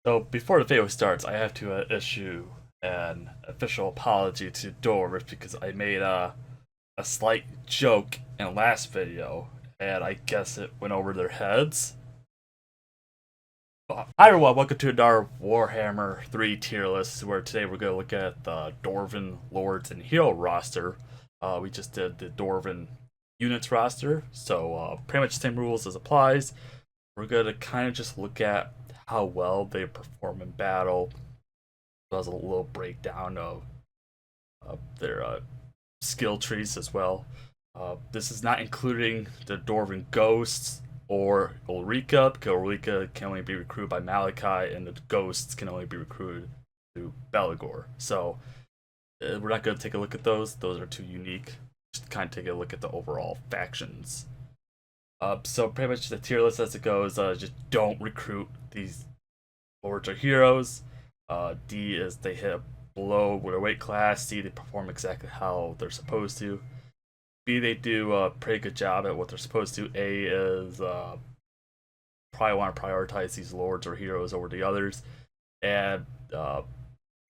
So before the video starts, I have to issue an official apology to Dwarf because I made a slight joke in the last video, and I guess it went over their heads. Hi everyone, welcome to our Warhammer 3 tier list, where today we're going to look at the Dwarven Lords and Hero roster. We just did the Dwarven units roster, so pretty much the same rules as applies. We're going to kind of just look at how well they perform in battle. There's a little breakdown of their skill trees as well. This is not including the Dwarven Ghosts or Ulrika, because Ulrika can only be recruited by Malachi, and the Ghosts can only be recruited through Belegar. So we're not going to take a look at those. Those are too unique. Just kind of take a look at the overall factions. So pretty much the tier list as it goes, just don't recruit these lords or heroes. D is they hit below their weight class. C, they perform exactly how they're supposed to. B, they do a pretty good job at what they're supposed to. A is probably want to prioritize these lords or heroes over the others. And the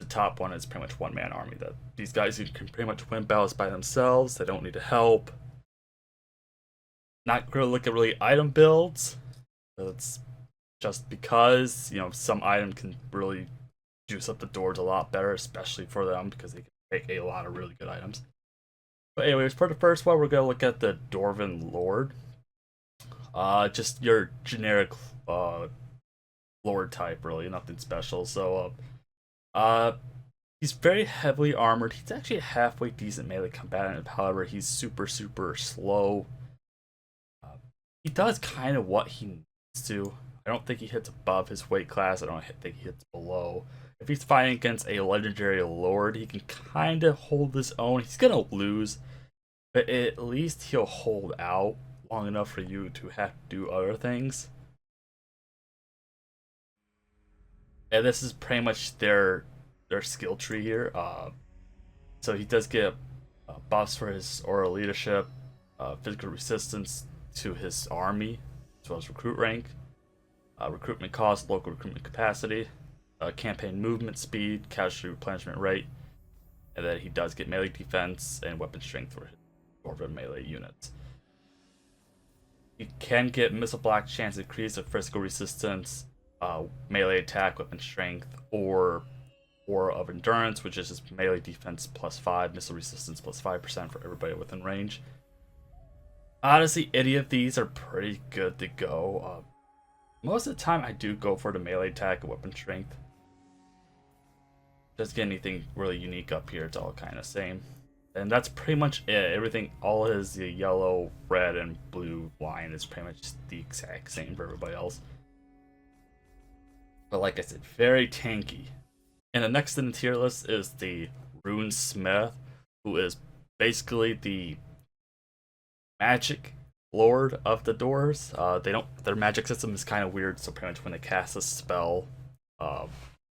top one is pretty much one-man army. That these guys can pretty much win battles by themselves. They don't need help. Not going to look at really item builds. It's just because, some item can really juice up the doors a lot better, especially for them, because they can make a lot of really good items. But anyways, for the first one, we're going to look at the Dwarven Lord. Just your generic Lord type, really, nothing special. So, he's very heavily armored. He's actually a halfway decent melee combatant. However, he's super, super slow. He does kind of what he needs to. I don't think he hits above his weight class. I don't think he hits below. If he's fighting against a legendary lord, he can kind of hold his own. He's going to lose, but at least he'll hold out long enough for you to have to do other things. And this is pretty much their skill tree here. So he does get buffs for his oral leadership, physical resistance to his army, as well as recruit rank, recruitment cost, local recruitment capacity, campaign movement speed, casualty replenishment rate, and then he does get melee defense and weapon strength for his Dwarven melee units. He can get missile block chance increase of physical resistance, melee attack, weapon strength, or of endurance, which is just melee defense +5, missile resistance +5% for everybody within range. Honestly, any of these are pretty good to go. Most of the time, I do go for the melee attack and weapon strength. Doesn't get anything really unique up here. It's all kind of same. And that's pretty much it. Everything, all his yellow, red, and blue line is pretty much the exact same for everybody else. But like I said, very tanky. And the next in the tier list is the Rune Smith, who is basically the magic lord of the dwarves. Their magic system is kind of weird, so pretty much when they cast a spell,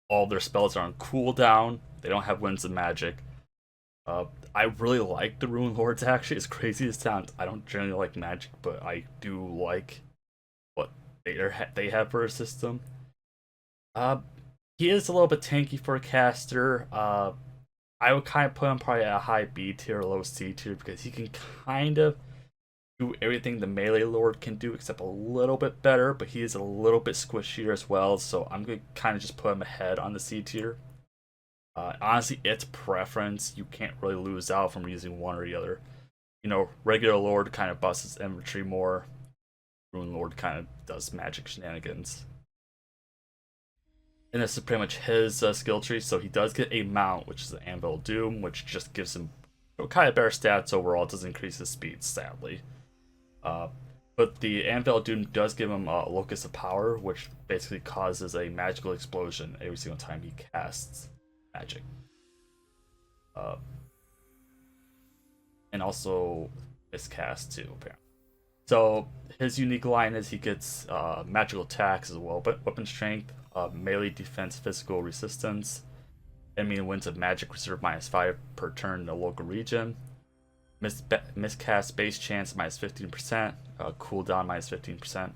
all their spells are on cooldown. They don't have winds of magic. I really like the Rune Lords, actually. As crazy as it sounds, I don't generally like magic, but I do like what they have for a system. He is a little bit tanky for a caster. I would kind of put him probably at a high B tier, low C tier, because he can kind of do everything the melee lord can do, except a little bit better, but he is a little bit squishier as well, so I'm going to kind of just put him ahead on the C tier. Honestly, it's preference. You can't really lose out from using one or the other. Regular lord kind of busts his infantry more. Rune Lord kind of does magic shenanigans. And this is pretty much his skill tree, so he does get a mount, which is the Anvil Doom, which just gives him kind of better stats overall. It doesn't increase his speed, sadly. But the Anvil Doom does give him a Locus of Power, which basically causes a magical explosion every single time he casts magic. And also miscast too, apparently. So his unique line is he gets magical attacks as well, but weapon strength, melee defense, physical resistance, enemy winds of magic reserve -5 per turn in the local region, miscast base chance -15%, cooldown -15%,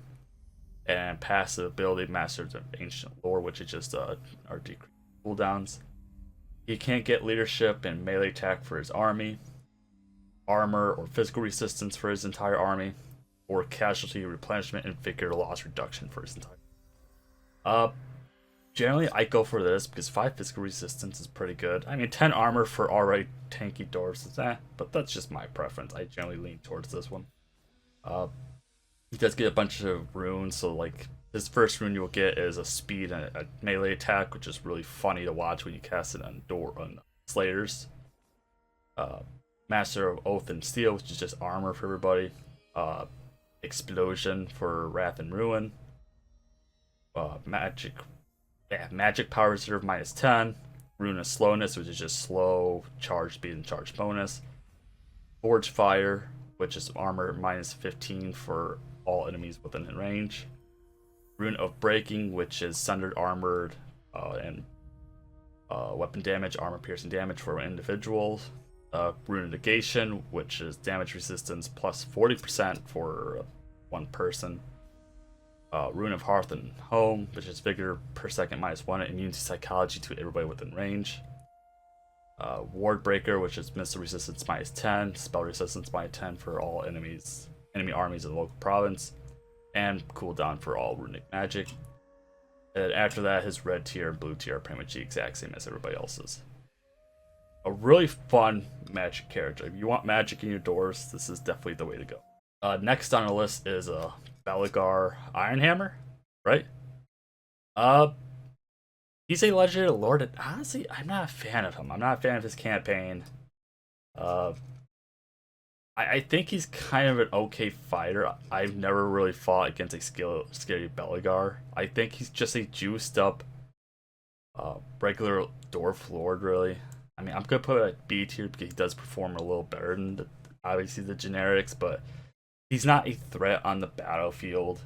and passive ability Masters of Ancient Lore, which is just our decreased cooldowns. He can't get leadership and melee attack for his army, armor or physical resistance for his entire army, or casualty replenishment and figure loss reduction for his entire. Generally I go for this because 5 physical resistance is pretty good. I mean 10 armor for already tanky dwarves is but that's just my preference. I generally lean towards this one. He does get a bunch of runes, so like his first rune you'll get is a speed and a melee attack, which is really funny to watch when you cast it on Slayers. Master of Oath and Steel, which is just armor for everybody. Explosion for Wrath and Ruin. Magic Power Reserve -10. Rune of Slowness, which is just slow, charge speed, and charge bonus. Forge Fire, which is armor -15 for all enemies within range. Rune of Breaking, which is sundered, armored, and weapon damage, armor piercing damage for individuals. Rune of Negation, which is damage resistance plus 40% for one person. Rune of Hearth and Home, which is vigor per second -1, immune to psychology to everybody within range. Ward Breaker, which is missile resistance -10, spell resistance -10 for all enemy armies in the local province, and cooldown for all runic magic. And after that, his red tier and blue tier are pretty much the exact same as everybody else's. A really fun magic character. If you want magic in your dwarves, this is definitely the way to go. Next on the list is Belegar Ironhammer, right? He's a legendary lord, and honestly, I'm not a fan of him. I'm not a fan of his campaign. I think he's kind of an okay fighter. I've never really fought against a scary Belegar. I think he's just a juiced up regular Dwarf Lord, really. I mean, I'm gonna put it at B tier because he does perform a little better than obviously the generics, but he's not a threat on the battlefield.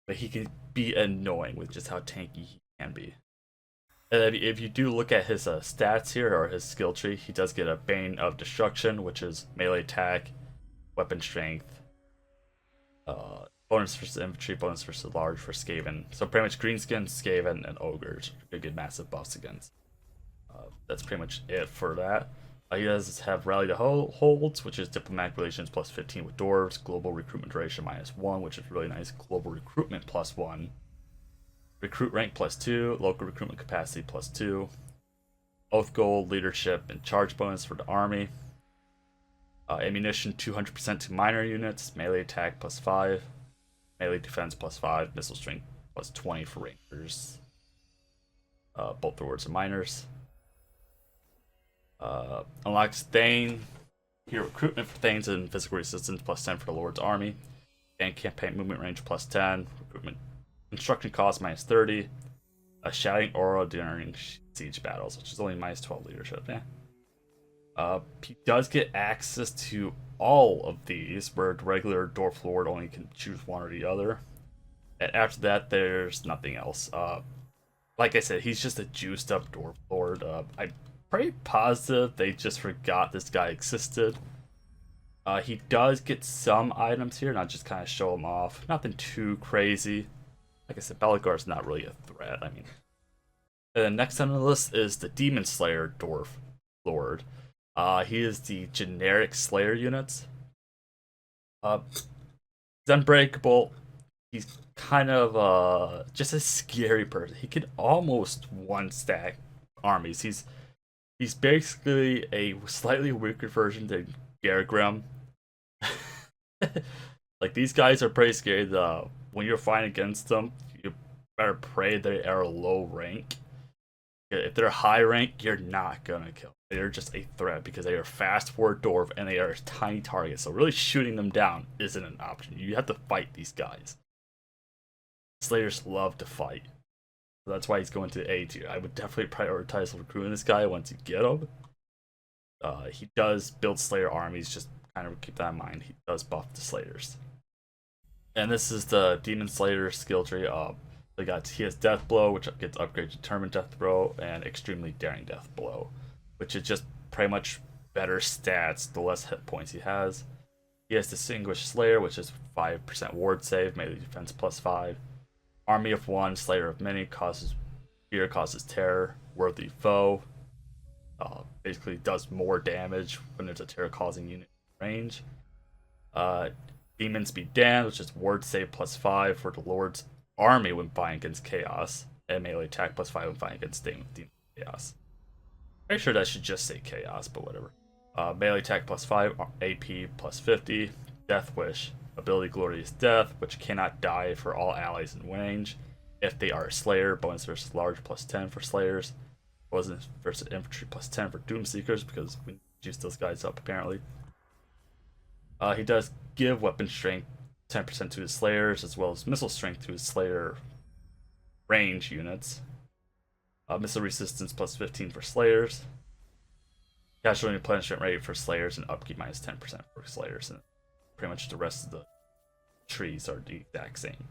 But he can be annoying with just how tanky he can be. And if you do look at his stats here, or his skill tree, he does get a Bane of Destruction, which is melee attack, weapon strength, bonus versus infantry, bonus versus large for Skaven. So pretty much Greenskin, Skaven, and Ogres could get massive buffs against. That's pretty much it for that. He does have Rally to Holds, which is Diplomatic Relations plus 15 with Dwarves, Global Recruitment Duration -1, which is really nice, Global Recruitment +1. Recruit rank +2, local recruitment capacity +2, oath gold, leadership, and charge bonus for the army. Ammunition 200% to minor units, melee attack +5, melee defense +5, missile strength +20 for rangers. Both the words are minors. Unlocks Thane, hero recruitment for Thanes and physical resistance +10 for the Lord's army, and campaign movement range +10, recruitment. Construction cost -30, a shouting aura during siege battles, which is only -12 leadership. He does get access to all of these, where the regular Dwarf Lord only can choose one or the other. And after that, there's nothing else. Like I said, he's just a juiced up Dwarf Lord. I'm pretty positive they just forgot this guy existed. He does get some items here, and I'll just kind of show them off. Nothing too crazy. Like I said, Belegar's not really a threat. I mean, and then next on the list is the Demon Slayer Dwarf Lord. He is the generic Slayer units. He's unbreakable. He's kind of just a scary person. He can almost one-stack armies. He's basically a slightly weaker version than Gargrim. Like, these guys are pretty scary. When you're fighting against them, you better pray they are low rank. If they're high rank, you're not gonna kill them. They're just a threat because they are fast for a dwarf and they are tiny targets. So really shooting them down isn't an option. You have to fight these guys. Slayers love to fight. So that's why he's going to A tier. I would definitely prioritize recruiting this guy once you get him. He does build Slayer armies, just kind of keep that in mind. He does buff the Slayers. And this is the Demon Slayer skill tree. He has Death Blow, which gets upgraded to Determined Death Blow, and Extremely Daring Death Blow, which is just pretty much better stats the less hit points he has. He has Distinguished Slayer, which is 5% ward save, melee defense +5. Army of One, Slayer of Many, causes fear, causes terror, worthy foe. Basically does more damage when there's a terror causing unit in range. Demons Be Damned, which is ward save +5 for the Lord's army when fighting against chaos, and melee attack +5 when fighting against demon chaos. Pretty sure that should just say chaos, but whatever. Melee attack +5, AP +50. Death Wish, ability Glorious Death, which cannot die for all allies in range if they are a Slayer. Bonus versus large +10 for Slayers. Bonus versus infantry +10 for Doomseekers, because we juice those guys up apparently. He does give weapon strength 10% to his Slayers, as well as missile strength to his Slayer range units. Missile resistance +15 for Slayers. Casualty replenishment rate for Slayers, and upkeep -10% for Slayers. And pretty much the rest of the trees are the exact same.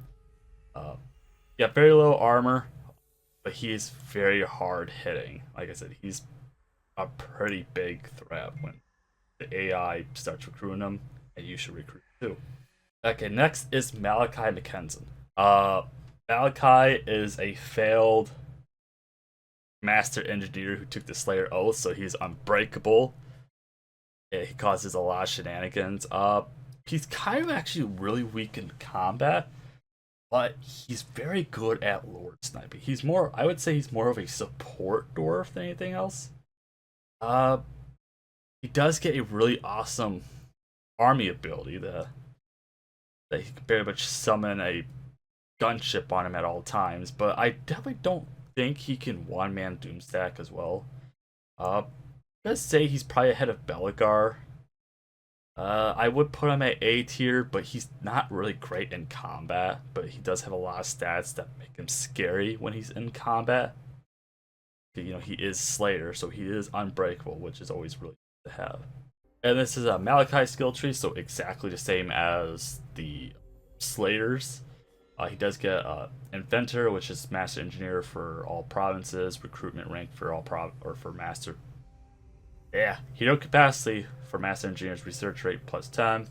Yeah, very low armor, but he is very hard hitting. Like I said, he's a pretty big threat when the AI starts recruiting him, and you should recruit too. Okay, next is Malachi Mackenzie. Malachi is a failed master engineer who took the Slayer Oath, so he's unbreakable. Yeah, he causes a lot of shenanigans. He's kind of actually really weak in combat, but he's very good at Lord sniping. He's more, I would say he's more of a support dwarf than anything else. He does get a really awesome army ability that he can very much summon a gunship on him at all times, but I definitely don't think he can one-man Doomstack as well. Let's say he's probably ahead of Belegar. I would put him at A tier, but he's not really great in combat, but he does have a lot of stats that make him scary when he's in combat. You know, he is Slayer, so he is unbreakable, which is always really good to have. And this is a Malachi skill tree, so exactly the same as the Slayers. He does get Inventor, which is Master Engineer for all provinces, recruitment rank for all for Master. Yeah, Hero Capacity for Master Engineers, research rate +10.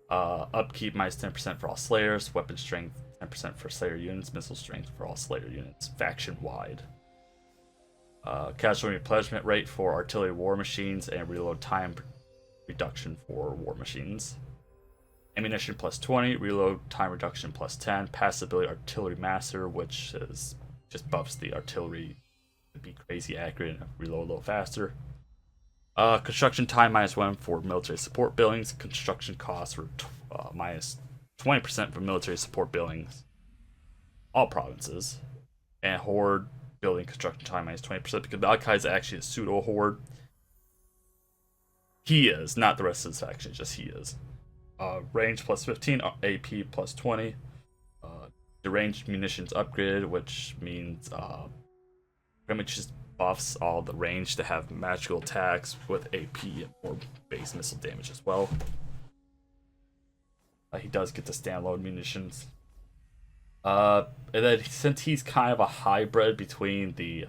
Upkeep -10% for all Slayers, weapon strength 10% for Slayer units, missile strength for all Slayer units, faction wide. Casualty replenishment rate for artillery war machines, and reload time reduction for war machines. Ammunition +20, reload time reduction +10, passive ability Artillery Master, which is just buffs the artillery to be crazy accurate and reload a little faster. Construction time -1 for military support buildings. Construction costs were -20% for military support buildings, all provinces. And horde building construction time -20%, because Malachi is actually a pseudo horde. He is, not the rest of his faction, just he is. Range +15, AP +20. Deranged munitions upgraded, which means pretty much just buffs all the range to have magical attacks with AP and more base missile damage as well. He does get the standalone munitions. And then since he's kind of a hybrid between the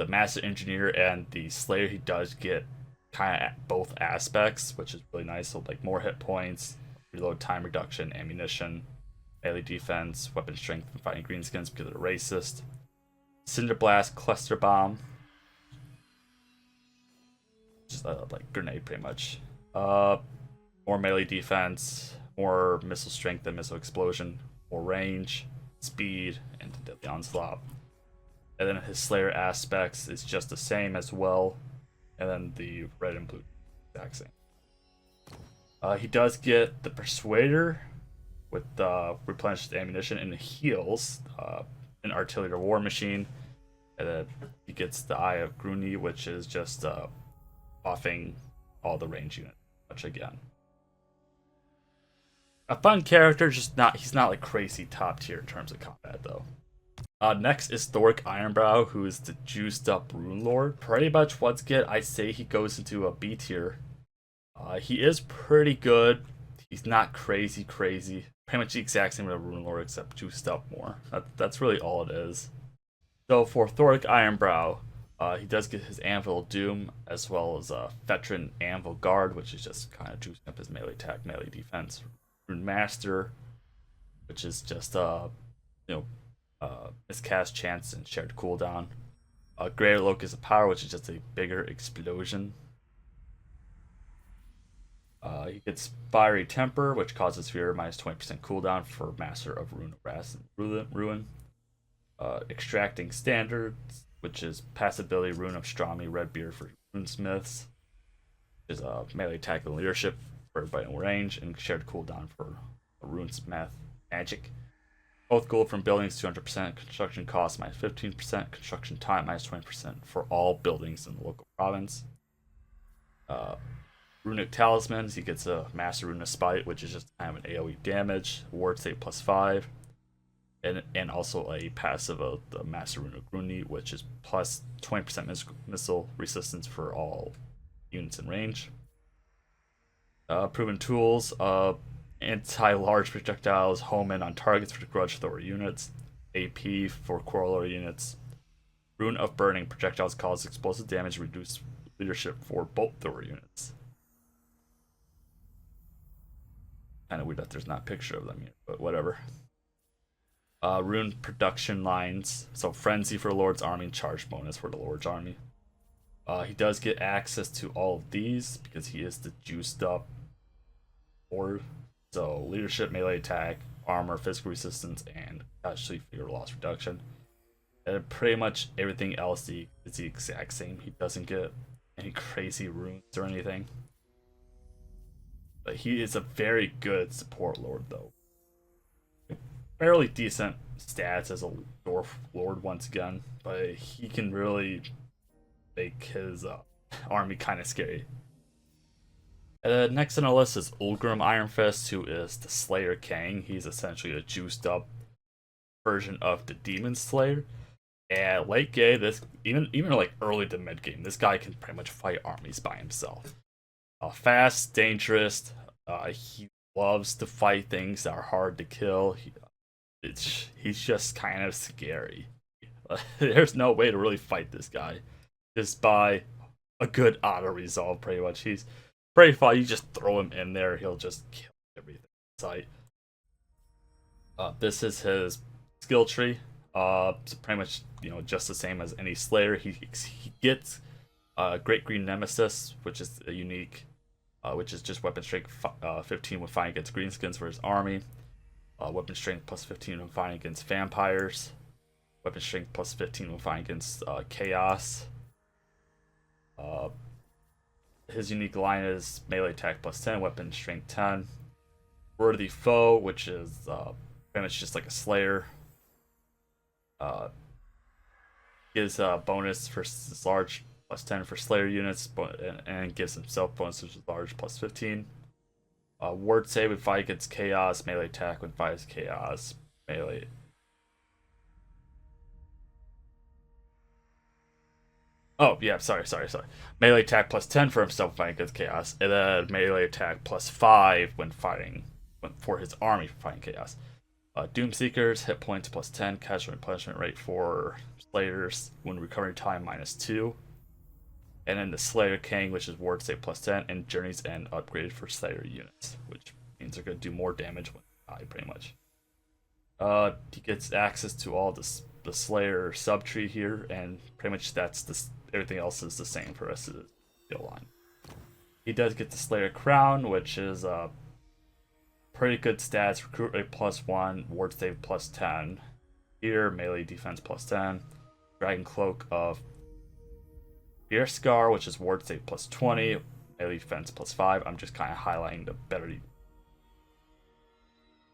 Master Engineer and the Slayer, he does get kind of both aspects, which is really nice. So like more hit points, reload time reduction, ammunition, melee defense, weapon strength, and fighting greenskins because they're racist. Cinder Blast, Cluster Bomb, just like grenade pretty much. More melee defense, more missile strength and missile explosion, more range, speed, and deadly onslaught. And then his Slayer aspects is just the same as well. And then the red and blue, exact same. He does get the Persuader with replenished ammunition and heals, an artillery war machine. And then he gets the Eye of Gruni, which is just buffing all the range units much again. A fun character, just not he's not like crazy top tier in terms of combat though. Next is Thoric Ironbrow, who is the juiced up Rune Lord. Pretty much once again, I say he goes into a B tier. He is pretty good. He's not crazy. Pretty much the exact same as a Rune Lord, except juiced up more. That's really all it is. So for Thoric Ironbrow, He does get his Anvil Doom as well as a Veteran Anvil Guard, which is just kind of juicing up his melee attack, melee defense. Rune Master, which is just you know miscast chance and shared cooldown. Greater Locus of Power, which is just a bigger explosion. He gets Fiery Temper, which causes fear minus 20% cooldown for Master of Rune of Ruin. Extracting Standards, which is passive ability Rune of Strami, Redbeard for Runesmiths, which is melee attack and leadership for everybody in range, and shared cooldown for Runesmith magic. Both gold from buildings 200%, construction cost minus 15%, construction time minus 20% for all buildings in the local province. Runic Talismans, he gets a Master Rune of Spite, which is just kind of an AoE damage, ward save plus 5, and also a passive of the Master Rune of Gruni, which is plus 20% missile resistance for all units in range. Proven tools, anti-large projectiles, home in on targets for Grudge Thrower units, AP for Corollary units. Rune of Burning, projectiles cause explosive damage, reduce leadership for Bolt Thrower units. Kind of weird that there's not a picture of them yet, but whatever. Rune production lines, so Frenzy for Lord's Army and Charge bonus for the Lord's Army. He does get access to all of these because he is the juiced up Lord. So leadership, melee attack, armor, physical resistance, and casualty figure loss reduction. And pretty much everything else is the exact same. He doesn't get any crazy runes or anything. But he is a very good support lord, though. Fairly decent stats as a Dwarf Lord once again, but he can really make his army kind of scary. Next on our list is Ulgrim Ironfist, who is the Slayer King. He's essentially a juiced up version of the Demon Slayer. And late game, this even like early to mid game, this guy can pretty much fight armies by himself. Fast, dangerous. He loves to fight things that are hard to kill. He's just kind of scary. There's no way to really fight this guy just by a good auto resolve. Pretty much, he's pretty fun. You just throw him in there, he'll just kill everything in sight. This is his skill tree. So pretty much, just the same as any Slayer. He gets Great Green Nemesis, which is a unique, which is just weapon strength 15 when fighting against greenskins for his army. Weapon strength plus 15 when fighting against vampires. Weapon strength plus 15 when fighting against chaos. His unique line is melee attack plus 10, weapon strength 10. Worthy Foe, which is pretty much just like a Slayer. Gives a bonus for large plus 10 for Slayer units, and gives himself bonus which is large plus 15. Ward save when fight against chaos, melee attack when fight against chaos, melee. Oh yeah, sorry. Melee attack plus 10 for himself fighting against chaos, and then melee attack plus 5 when fighting for his army for fighting chaos. Doomseekers, hit points plus 10, casualty replenishment rate for Slayers when recovery time minus 2. And then the Slayer King, which is ward save plus 10, and Journey's End upgraded for Slayer units, which means they're going to do more damage when they die, pretty much. He gets access to all the Slayer subtree here, and pretty much everything else is the same for the rest of the skill line. He does get the Slayer Crown, which is pretty good stats. Recruit rate plus 1, ward save plus 10. Here, melee defense plus 10. Dragon Cloak of Fear Scar, which is ward save plus 20. Melee defense plus 5. I'm just kind of highlighting the better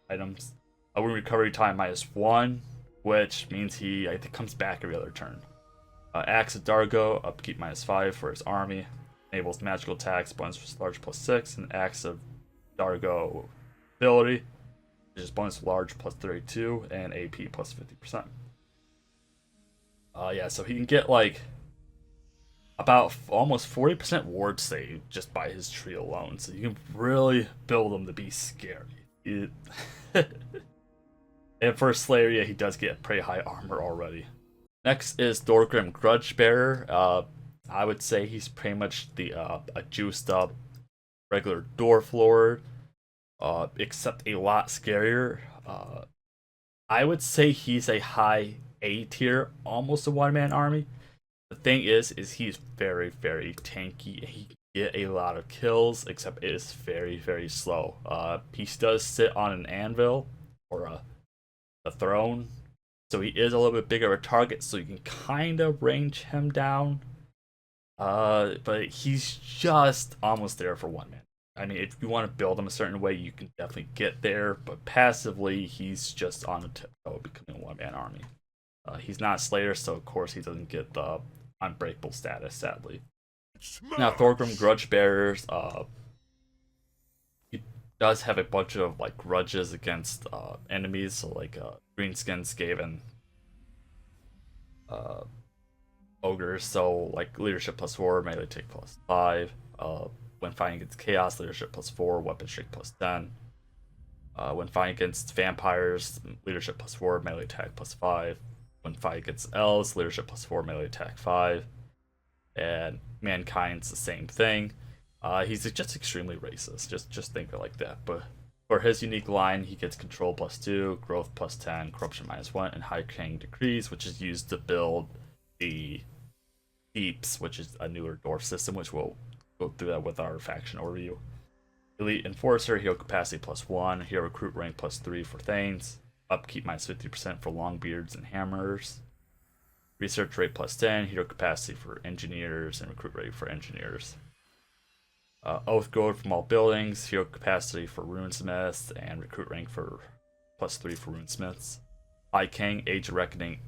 items. Wound recovery time minus 1, which means he, I think, comes back every other turn. Axe of Dargo, upkeep minus 5 for his army. Enables magical attacks, bonus large plus 6. And Axe of Dargo ability, which is bonus large plus 32 and AP plus 50%. Yeah, so he can get like about almost 40% ward save just by his tree alone. So you can really build him to be scary. And for a Slayer, yeah, he does get pretty high armor already. Next is Thorgrim Grudgebearer. I would say he's pretty much the a juiced up regular Dwarf Lord, except a lot scarier. I would say he's a high A tier, almost a one man army. The thing is he's very, very tanky. He can get a lot of kills, except it is very, very slow. He does sit on an anvil or a throne, so he is a little bit bigger of a target, so you can kind of range him down. But he's just almost there for one man. I mean, if you want to build him a certain way, you can definitely get there, but passively, he's just on the tiptoe of becoming a one man army. He's not a Slayer, so of course he doesn't get the unbreakable status, sadly. Now, Thorgrim Grudge Bearers, he does have a bunch of like grudges against enemies, so like Greenskins, Skaven, ogres, so like leadership +4, melee take +5. When fighting against chaos, leadership +4, weapon strength +10. When fighting against vampires, leadership +4, melee attack +5. When fighting against elves, leadership +4, melee attack 5. And mankind's the same thing. He's just extremely racist. Just think of it like that. But for his unique line, he gets control +2, growth +10, corruption -1, and high king decrees, which is used to build the deeps, which is a newer dwarf system, which we'll go through that with our faction overview. Elite Enforcer, hero capacity +1, hero recruit rank +3 for Thanes, upkeep -50% for Longbeards and Hammers, research rate +10, hero capacity for Engineers, and recruit rate for Engineers. Oath Gold from all buildings, hero capacity for Runesmiths, and recruit rank for +3 for Runesmiths. High King, Age of Reckoning,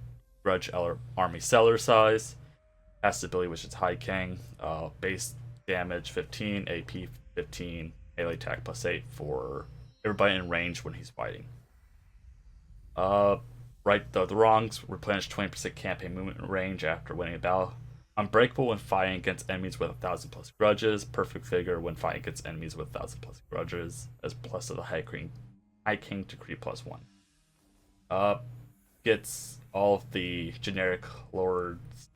Grudge Army Seller Size, passive ability, which is High King, base damage 15, AP 15, melee attack +8 for everybody in range when he's fighting. Right the wrongs, replenish 20% campaign movement range after winning a battle. Unbreakable when fighting against enemies with 1,000+ grudges. Perfect figure when fighting against enemies with 1,000+ grudges. As plus of the High King decree +1. Gets all of the generic lords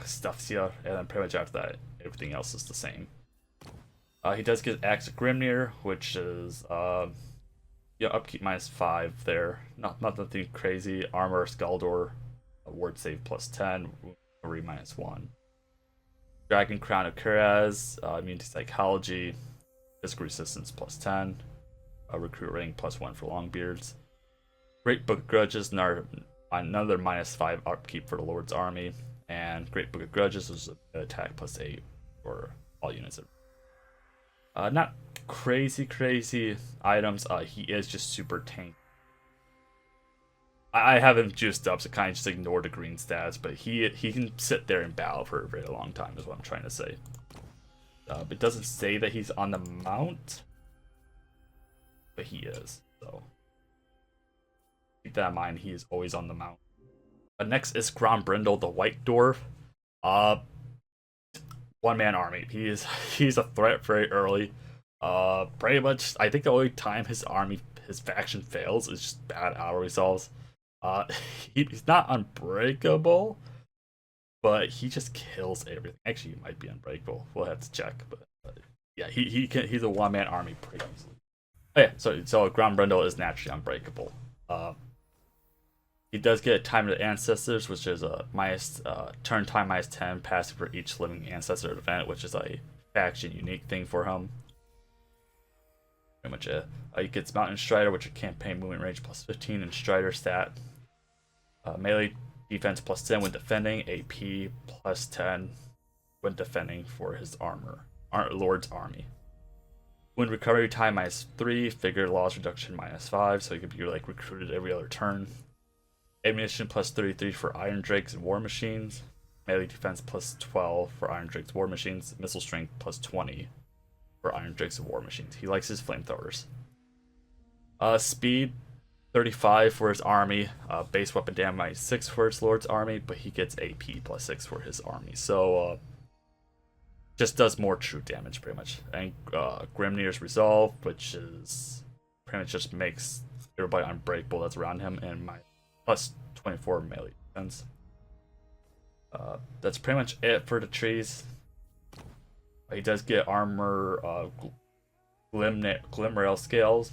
stuff here, and then pretty much after that, everything else is the same. He does get Axe of Grimnir, which is upkeep -5 there. Nothing crazy. Armor Skaldor, ward save +10, recovery -1. Dragon Crown of Kuraz, immunity psychology, physical resistance +10, recruit rating +1 for Longbeards. Great Book of Grudges, another -5 upkeep for the Lord's Army, and Great Book of Grudges was an attack +8 for all units. Not crazy items. He is just super tank. I have him juiced up, so kind of just ignore the green stats, but he can sit there in battle for a very long time, is what I'm trying to say. It doesn't say that he's on the mount, but he is, so keep that in mind. He is always on the mount. Next is Grombrindle, the White Dwarf. One man army. He's a threat very early. Pretty much, I think the only time his faction fails is just bad auto resolves. He's not unbreakable, but he just kills everything. Actually, he might be unbreakable. We'll have to check, but yeah, he's a one man army pretty easily. Oh, yeah, so Grombrindle is naturally unbreakable. He does get Time of the Ancestors, which is a turn time -10 passive for each living ancestor event, which is a faction unique thing for him. Pretty much it. He gets Mountain Strider, which is campaign movement range +15 and Strider stat. Melee defense +10 when defending, AP +10 when defending for his Lord's Army. When recovery time -3, figure loss reduction -5, so he could be like recruited every other turn. Ammunition +33 for Iron Drakes and War Machines. Melee defense +12 for Iron Drakes War Machines. Missile strength +20 for Iron Drakes and War Machines. He likes his flamethrowers. Speed 35 for his army. Base weapon damage -6 for his Lord's Army, but he gets AP +6 for his army. So just does more true damage pretty much. And Grimnir's Resolve, which is pretty much just makes everybody unbreakable that's around him, and my 24 melee defense. That's pretty much it for the trees. He does get armor, glimrail scales,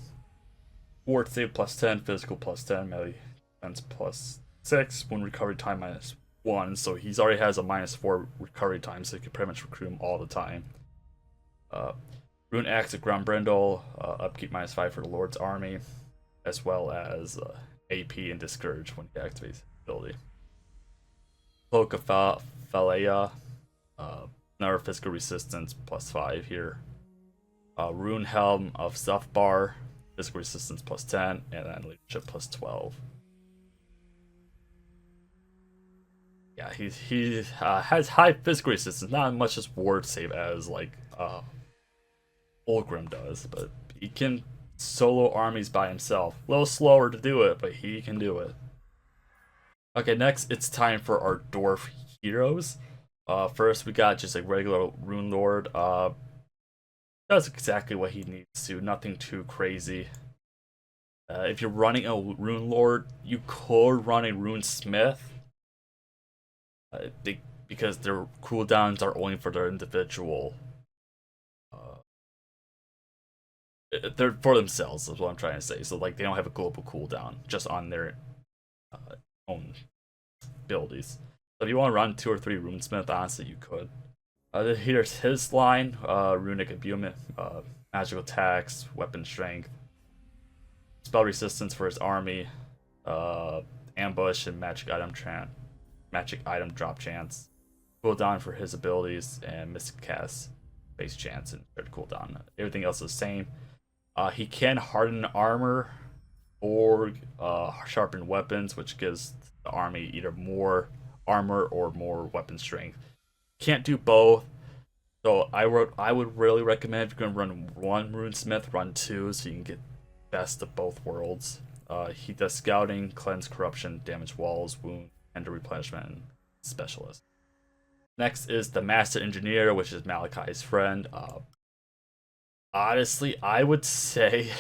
ward save +10, physical +10, melee defense +6, wound recovery time -1. So he's already has a -4 recovery time, so you can pretty much recruit him all the time. Rune Axe of Ground Brindle, upkeep -5 for the Lord's Army, as well as AP and Discourage when he activates his ability. Cloak of Phalea, another physical resistance +5 here. Rune Helm of Zufbar, physical resistance +10, and then leadership +12. Yeah, he has high physical resistance, not much as ward save as like Ulgrim does, but he can solo armies by himself. A little slower to do it, but he can do it. Okay, next it's time for our Dwarf Heroes. First we got just a regular Rune Lord. Does exactly what he needs to, nothing too crazy. If you're running a Rune Lord, you could run a Rune Smith. Because their cooldowns are only for their individual. They're for themselves, is what I'm trying to say. So like they don't have a global cooldown, just on their own abilities. So if you want to run 2 or 3 Runesmith, honestly, you could. Here's his line: runic imbuement, magical attacks, weapon strength, spell resistance for his army, ambush and magic item drop chance, cooldown for his abilities, and mystic cast base chance and third cooldown. Everything else is the same. He can harden armor or sharpen weapons, which gives the army either more armor or more weapon strength. Can't do both, so I would really recommend if you're gonna run 1 Runesmith, run 2, so you can get best of both worlds. He does scouting, cleanse corruption, damage walls, wound, and replenishment, and specialist. Next is the Master Engineer, which is Malachi's friend. Honestly, I would say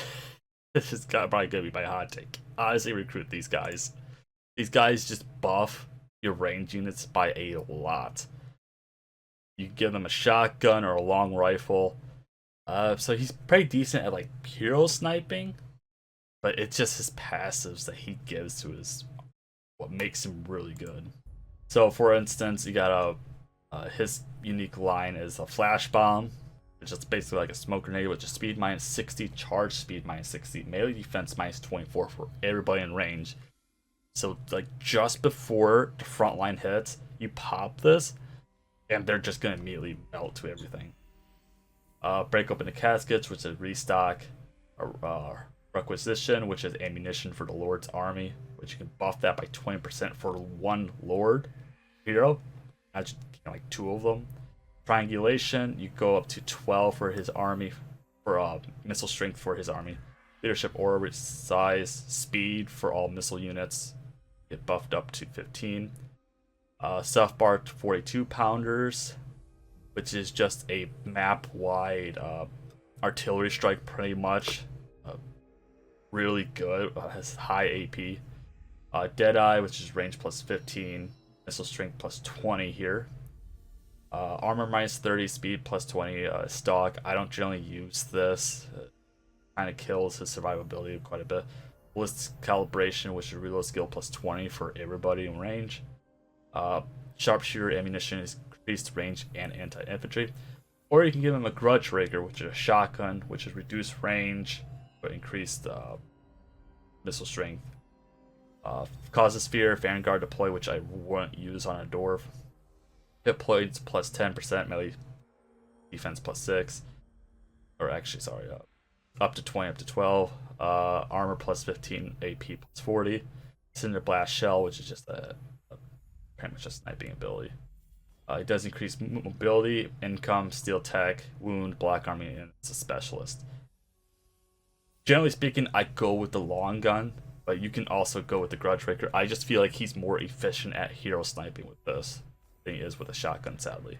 this is probably gonna be my hot take. Honestly, recruit these guys. These guys just buff your range units by a lot. You give them a shotgun or a long rifle. So he's pretty decent at like hero sniping, but it's just his passives that he gives to his what makes him really good. So for instance, you got his unique line is a flash bomb, which is basically like a smoke grenade with just speed -60, charge speed -60, melee defense -24 for everybody in range. So like just before the front line hits, you pop this, and they're just gonna immediately melt to everything. Break open the caskets, which is restock. Requisition, which is ammunition for the Lord's army, which you can buff that by 20% for 1 Lord hero. Imagine like 2 of them. Triangulation, you go up to 12 for his army, for missile strength for his army. Leadership orbit size, speed for all missile units get buffed up to 15. Stuff bar 42 pounders, which is just a map wide artillery strike pretty much. Really good, has high AP. Deadeye, which is range +15, missile strength +20 here. Armor -30, speed +20, stock. I don't generally use this. Kind of kills his survivability quite a bit. Ballistic calibration, which is reload skill +20 for everybody in range. Sharpshooter ammunition is increased range and anti-infantry. Or you can give him a Grudge Raker, which is a shotgun, which is reduced range but increased missile strength. Causes fear, Vanguard deploy, which I wouldn't use on a dwarf. Hit points +10%, melee defense +6. Or actually, sorry, up to 20, up to 12. Armor +15, AP +40. Cinder Blast Shell, which is just pretty much a sniping ability. It does increase mobility, income, steel tech, wound, black army, and it's a specialist. Generally speaking, I go with the long gun, but you can also go with the Grudge Raker. I just feel like he's more efficient at hero sniping with this than he is with a shotgun, sadly.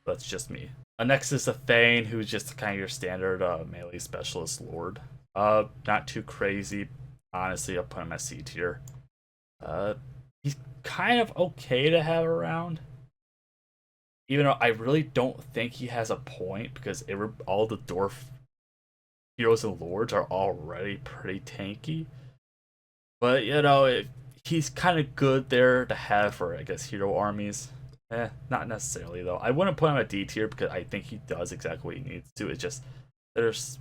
That's just me. Next is the Thane, who's just kind of your standard melee specialist lord. Not too crazy. Honestly, I'll put him at C tier. kind of okay to have around. Even though I really don't think he has a point because all the Dwarf Heroes and Lords are already pretty tanky. But he's kind of good there to have for, I guess, hero armies. Not necessarily though. I wouldn't put him at D tier because I think he does exactly what he needs to. It's just there's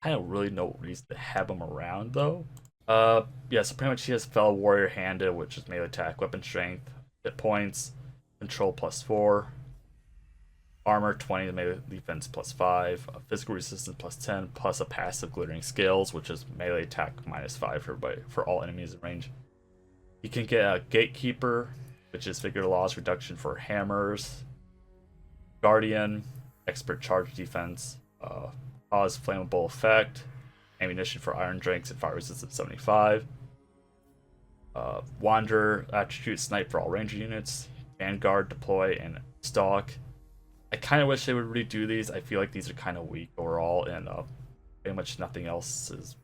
kind of really no reason to have him around though. Yeah, so pretty much he has Fellow Warrior Handed, which is melee attack, weapon strength, hit points, control +4, armor 20, melee defense +5, physical resistance +10, plus a passive glittering scales, which is melee attack -5 for all enemies in range. You can get a gatekeeper, which is figure loss reduction for hammers, guardian, expert charge defense, cause flammable effect, ammunition for iron drinks and fire resistance 75. Wanderer attribute snipe for all ranger units, vanguard deploy and stalk. I kind of wish they would redo these. I feel like these are kind of weak overall, and pretty much nothing else is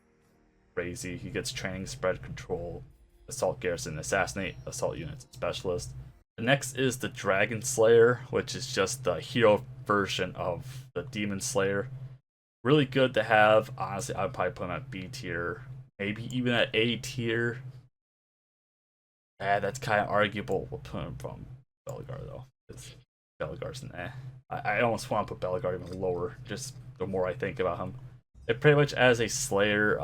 crazy. He gets training, spread control, assault garrison, assassinate assault units, and specialist. The next is the Dragon Slayer, which is just the hero version of the Demon Slayer. Really good to have. Honestly, I would probably put him at B tier, maybe even at A tier. That's kind of arguable. We'll put him from Belegar though. Belegar's an I almost want to put Belegar even lower, just the more I think about him. It pretty much as a Slayer,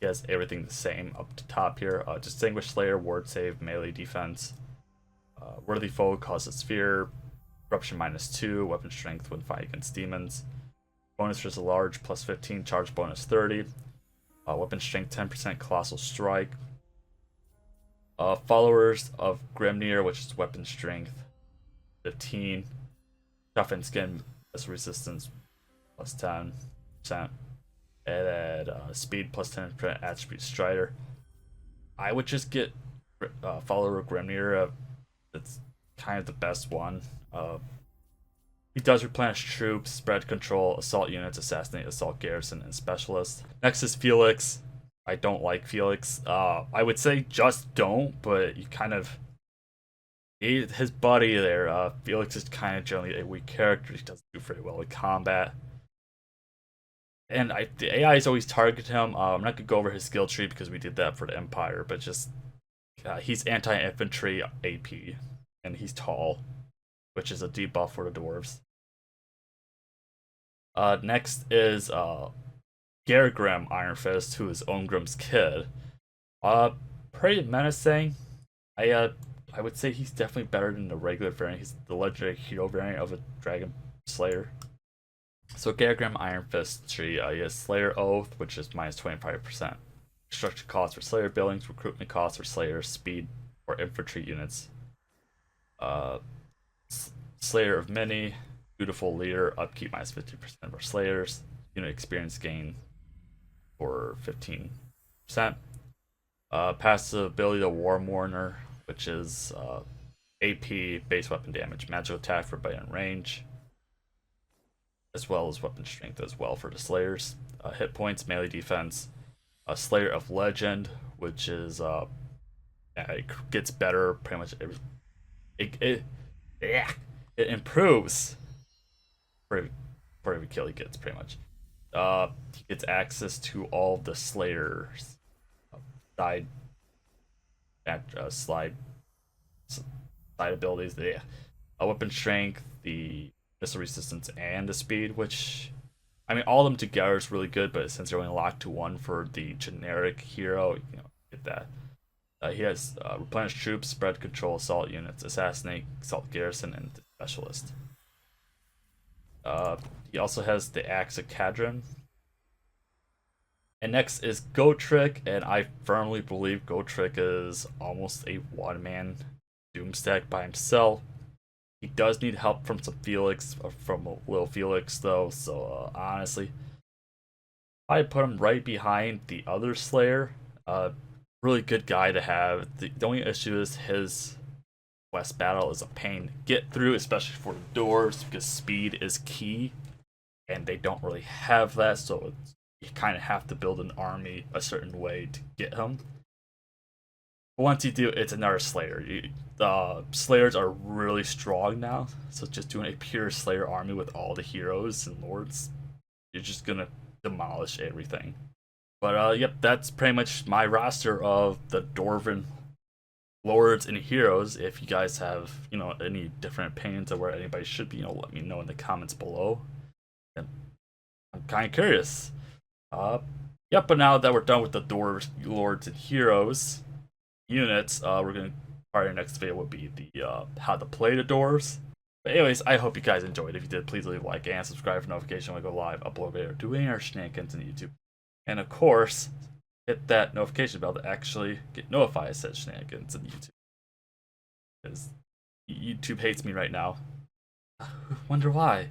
he has everything the same up to top here. Distinguished Slayer, ward save, melee defense. Worthy foe causes fear. Corruption -2, weapon strength when fighting against demons. Bonus for the large +15, charge bonus 30. Weapon strength 10%, colossal strike. Followers of Grimnir, which is weapon strength 15. Toughened skin as resistance +10%. And then speed +10% attribute strider. I would just get follower of Grimnir. It's kind of the best one. He does replenish troops, spread control, assault units, assassinate, assault garrison, and specialist. Next is Felix. I don't like Felix. I would say just don't, but you kind of his buddy there. Felix is kind of generally a weak character. He doesn't do very well with combat. And the AIs always target him. I'm not gonna go over his skill tree because we did that for the Empire, but just he's anti-infantry AP, and he's tall, which is a debuff for the dwarves. Next is Gargrim Iron Fist, who is Ongrim's kid. Pretty menacing. I would say he's definitely better than the regular variant. He's the legendary hero variant of a Dragon Slayer. So Gargrim Iron Fist tree, he has Slayer Oath, which is -25%. Construction costs for Slayer buildings, recruitment costs for Slayer, speed for infantry units. Slayer of Many, Beautiful Leader, upkeep -50% for Slayers. Unit experience gain for 15%. Passive ability to War Mourner, which is AP, base weapon damage, magical attack for bite and range, as well as weapon strength as well for the Slayers. Hit points, melee defense. Slayer of Legend, which is it gets better pretty much every. It improves for every kill he gets pretty much. He gets access to all the Slayers side abilities. Weapon strength, the missile resistance, and the speed, which I mean all of them together is really good, but since they're only locked to one for the generic hero, get that. He has replenish troops, spread control, assault units, assassinate, assault garrison, and specialist. He also has the Axe of Kadron. And next is Gotrek, and I firmly believe Gotrek is almost a one-man Doomstack by himself. He does need help from some Felix, from a little Felix though, so honestly, I put him right behind the other Slayer. Really good guy to have. The only issue is his West battle is a pain to get through, especially for dwarves, because speed is key, and they don't really have that, so you kind of have to build an army a certain way to get him. Once you do, it's another Slayer. The Slayers are really strong now, so just doing a pure Slayer army with all the heroes and lords, you're just gonna demolish everything. But yep, that's pretty much my roster of the Dwarven Lords and Heroes. If you guys have, any different opinions of where anybody should be, let me know in the comments below. And I'm kind of curious. Yep, but now that we're done with the Dwarves, Lords, and Heroes units, we're gonna probably our next video will be the how to play the dwarves. But anyways, I hope you guys enjoyed. If you did, please leave a like and subscribe for notification when we go live, upload or doing our shenanigans on YouTube. And of course, hit that notification bell to actually get notified of said shenanigans on YouTube. Because YouTube hates me right now. Wonder why.